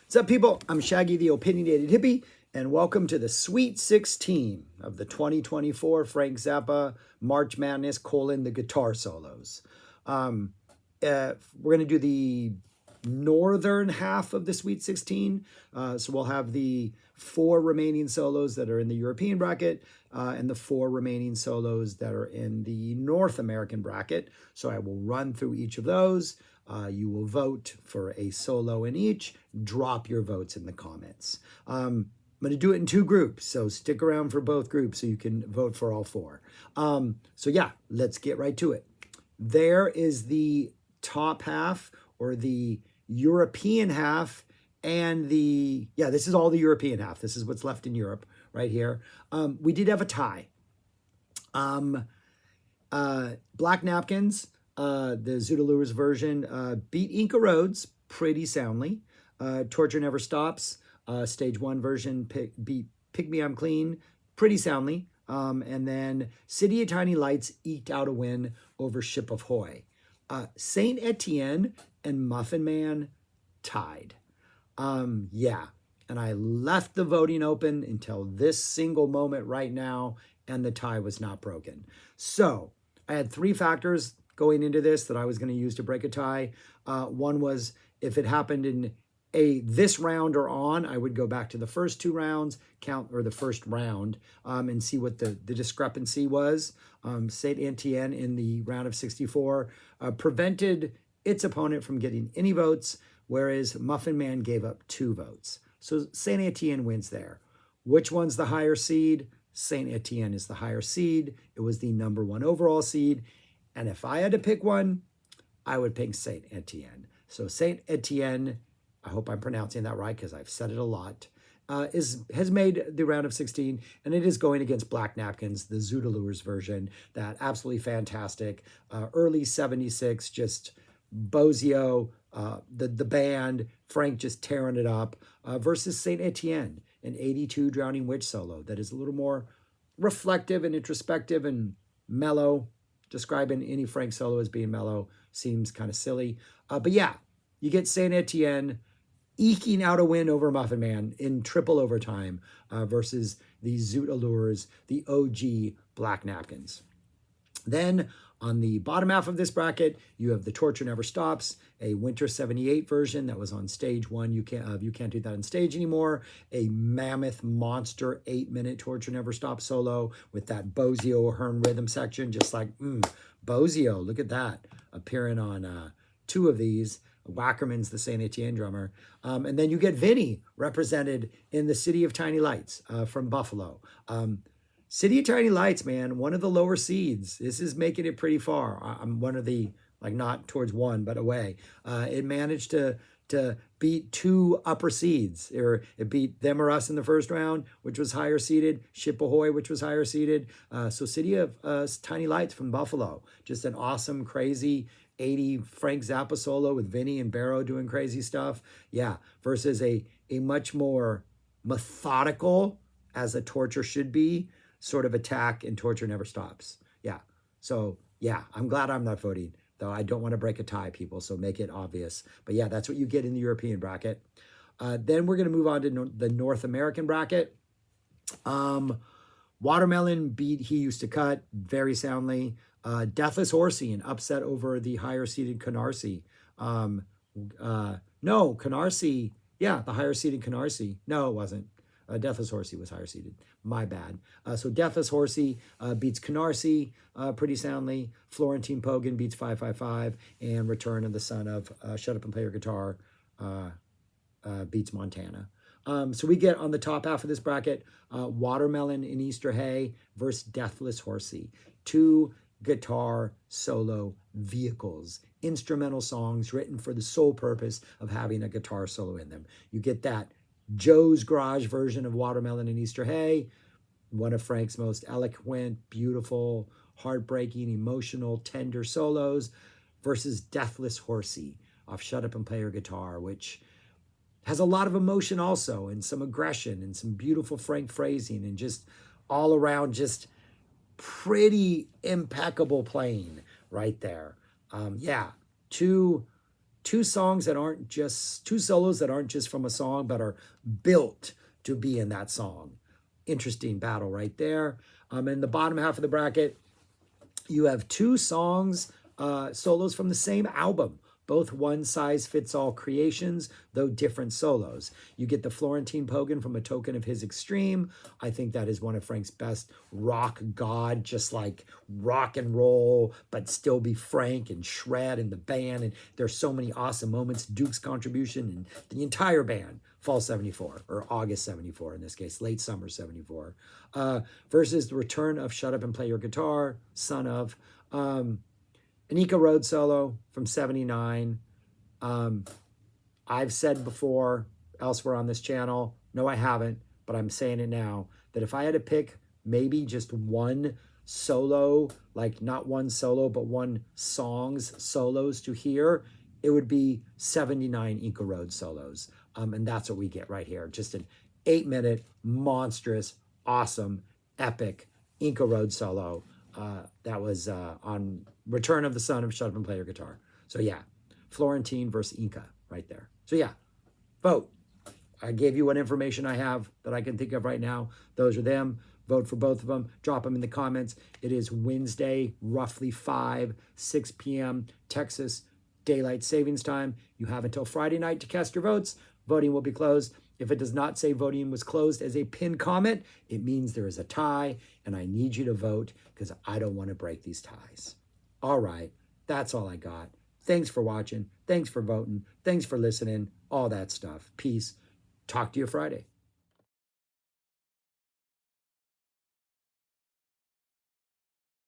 What's up, people? I'm Shaggy, the Opinionated Hippie, and welcome to the Sweet 16 of the 2024 Frank Zappa March Madness, the guitar solos. We're going to do the northern half of the Sweet 16. So we'll have the 4 remaining solos that are in the European bracket and the 4 remaining solos that are in the North American bracket. So I will run through each of those. You will vote for a solo in each. Drop your votes in the comments. I'm going to do it in 2 groups, so stick around for both groups so you can vote for all 4. So yeah, let's get right to it. There is the top half, or the European half, and this is all the European half. This is what's left in Europe right here. We did have a tie. Black Napkins, the Zoodaloo's version, beat Inca Roads pretty soundly. Torture Never Stops, stage 1 version, beat Pick Me I'm Clean pretty soundly. And then City of Tiny Lights eked out a win over Ship of Hoy. Saint Etienne and Muffin Man tied. Yeah, and I left the voting open until this single moment right now, and the tie was not broken. So I had 3 factors going into this that I was going to use to break a tie. One was if it happened in this round or on, I would go back to the first 2 rounds, the first round, and see what the discrepancy was. Saint Etienne in the round of 64 prevented its opponent from getting any votes, whereas Muffin Man gave up 2 votes. So Saint Etienne wins there. Which one's the higher seed? Saint Etienne is the higher seed. It was the number 1 overall seed. And if I had to pick one, I would pick Saint Etienne. So Saint Etienne, I hope I'm pronouncing that right because I've said it a lot, has made the round of 16, and it is going against Black Napkins, the Zoodaloo's version, that absolutely fantastic, early 76, just Bozio, the band, Frank just tearing it up, versus Saint Etienne, an 82 Drowning Witch solo that is a little more reflective and introspective and mellow. Describing any Frank solo as being mellow seems kind of silly. But yeah, you get Saint Etienne eking out a win over Muffin Man in triple overtime versus the Zoot Allures, the OG Black Napkins. Then on the bottom half of this bracket, you have the Torture Never Stops, a Winter 78 version that was on stage 1. You can't do that on stage anymore. A mammoth monster 8-minute Torture Never Stops solo with that Bozio Hearn rhythm section, just like, Bozio, look at that, appearing on 2 of these. Wackerman's the Saint Etienne drummer. And then you get Vinny represented in the City of Tiny Lights from Buffalo. City of Tiny Lights, man, one of the lower seeds. This is making it pretty far. I'm one of the, not towards 1, but away. It managed to beat 2 upper seeds. It beat Them or Us in the first round, which was higher seeded. Ship Ahoy, which was higher seeded. So City of Tiny Lights from Buffalo. Just an awesome, crazy 80 Frank Zappa solo with Vinny and Barrow doing crazy stuff. Yeah, versus a much more methodical, as a Torture should be, sort of attack, and Torture Never Stops. Yeah. So yeah, I'm glad I'm not voting, though I don't want to break a tie, people, so make it obvious. But yeah, that's what you get in the European bracket. Then we're going to move on to the North American bracket. Watermelon beat He Used to Cut very soundly. Deathless Horsey, an upset over the higher seeded Canarsie. No, Canarsie. Yeah, the higher seeded Canarsie. No, it wasn't. Deathless Horsey was higher seeded. My bad. So Deathless Horsey beats Canarsie pretty soundly. Florentine Pogan beats 555. And Return of the Son of Shut Up and Play Your Guitar beats Montana. So we get on the top half of this bracket, Watermelon and Easter Hay versus Deathless Horsey. 2 guitar solo vehicles, instrumental songs written for the sole purpose of having a guitar solo in them. You get that Joe's Garage version of Watermelon and Easter Hay, one of Frank's most eloquent, beautiful, heartbreaking, emotional, tender solos, versus Deathless Horsey off Shut Up and Play Your Guitar, which has a lot of emotion also, and some aggression, and some beautiful Frank phrasing, and just all around just pretty impeccable playing right there. Yeah, 2 two songs that aren't just two solos that aren't just from a song, but are built to be in that song. Interesting battle right there. In the bottom half of the bracket, you have two songs, solos from the same album, both one-size-fits-all creations, though different solos. You get the Florentine Pogan from A Token of His Extreme. I think that is one of Frank's best rock god, just like rock and roll, but still be Frank and shred in the band. And there's so many awesome moments. Duke's contribution and the entire band. Fall 74, or August 74 in this case, late summer 74. Versus the return of Shut Up and Play Your Guitar, son of. An Eco Road solo from 79. I've said before elsewhere on this channel, no, I haven't, but I'm saying it now, that if I had to pick maybe just one solo, like not one solo, but one song's solos to hear, it would be 79 Eco Road solos. And that's what we get right here. Just an 8-minute, monstrous, awesome, epic Inca Road solo. That was on Return of the Son of Shut Up and Play Your Guitar. So yeah, Florentine versus Inca right there. So yeah, vote. I gave you what information I have that I can think of right now. Those are them. Vote for both of them. Drop them in the comments. It is Wednesday, roughly 6 p.m. Texas Daylight Savings Time. You have until Friday night to cast your votes. Voting will be closed. If it does not say voting was closed as a pinned comment, it means there is a tie, and I need you to vote because I don't want to break these ties. All right, that's all I got. Thanks for watching. Thanks for voting. Thanks for listening. All that stuff. Peace. Talk to you Friday.